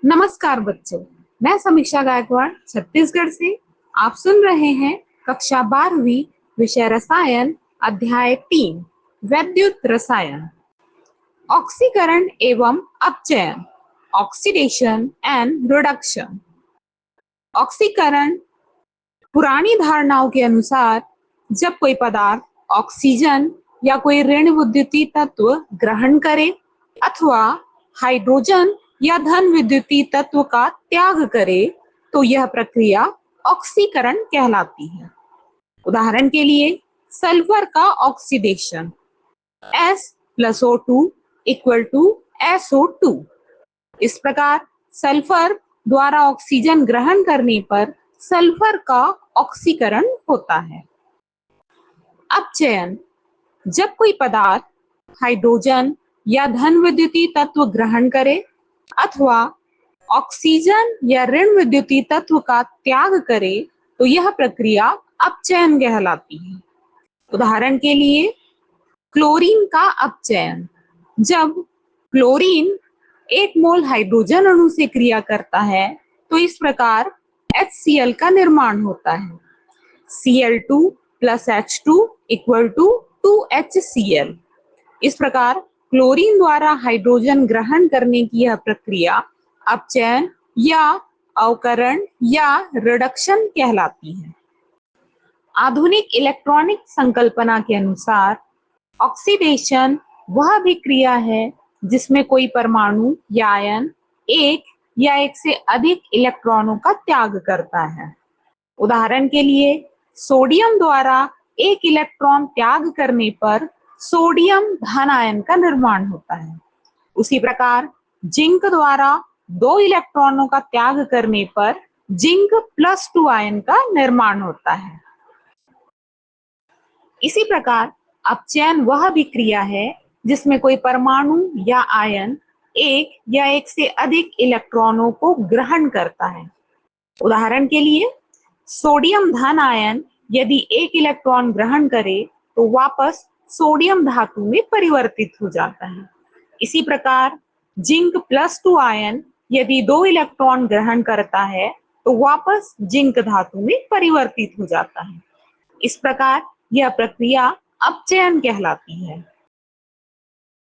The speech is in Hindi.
नमस्कार बच्चों, मैं समीक्षा गायकवाड़ छत्तीसगढ़ से। आप सुन रहे हैं कक्षा 12वीं विषय रसायन अध्याय 3 वैद्युत रसायन। ऑक्सीकरण एवं अपचयन, ऑक्सीडेशन एंड रिडक्शन। ऑक्सीकरण पुरानी धारणाओं के अनुसार जब कोई पदार्थ ऑक्सीजन या कोई ऋण विद्युतीय तत्व ग्रहण करे अथवा हाइड्रोजन या धन विद्युतीय तत्व का त्याग करे तो यह प्रक्रिया ऑक्सीकरण कहलाती है। उदाहरण के लिए सल्फर का ऑक्सीडेशन S+O2 = SO2। इस प्रकार सल्फर द्वारा ऑक्सीजन ग्रहण करने पर सल्फर का ऑक्सीकरण होता है। अपचयन जब कोई पदार्थ हाइड्रोजन या धन विद्युतीय तत्व ग्रहण करे अथवा ऑक्सीजन या ऋण विद्युतीय तत्व का त्याग करे तो यह प्रक्रिया अपचयन कहलाती है। उदाहरण के लिए क्लोरीन का अपचयन, जब क्लोरीन 1 मोल हाइड्रोजन अणु से क्रिया करता है तो इस प्रकार HCl का निर्माण होता है। Cl2 + H2 = 2HCl। इस प्रकार क्लोरीन द्वारा हाइड्रोजन ग्रहण करने की यह प्रक्रिया अपचयन या अवकरण या रिडक्शन कहलाती है। आधुनिक इलेक्ट्रॉनिक संकल्पना के अनुसार ऑक्सीडेशन वह अभिक्रिया है जिसमें कोई परमाणु या आयन एक या एक से अधिक इलेक्ट्रॉनों का त्याग करता है। उदाहरण के लिए सोडियम द्वारा एक इलेक्ट्रॉन त्याग करने पर सोडियम धन आयन का निर्माण होता है। उसी प्रकार जिंक द्वारा 2 इलेक्ट्रॉनों का त्याग करने पर जिंक +2 आयन का निर्माण होता है। इसी प्रकार अपचयन वह अभिक्रिया है जिसमें कोई परमाणु या आयन एक या एक से अधिक इलेक्ट्रॉनों को ग्रहण करता है। उदाहरण के लिए सोडियम धन आयन यदि एक इलेक्ट्रॉन ग्रहण करे तो वापस सोडियम धातु में परिवर्तित हो जाता है। इसी प्रकार जिंक +2 आयन यदि 2 इलेक्ट्रॉन ग्रहण करता है तो वापस जिंक धातु में परिवर्तित हो जाता है। इस प्रकार यह प्रक्रिया अपचयन कहलाती है।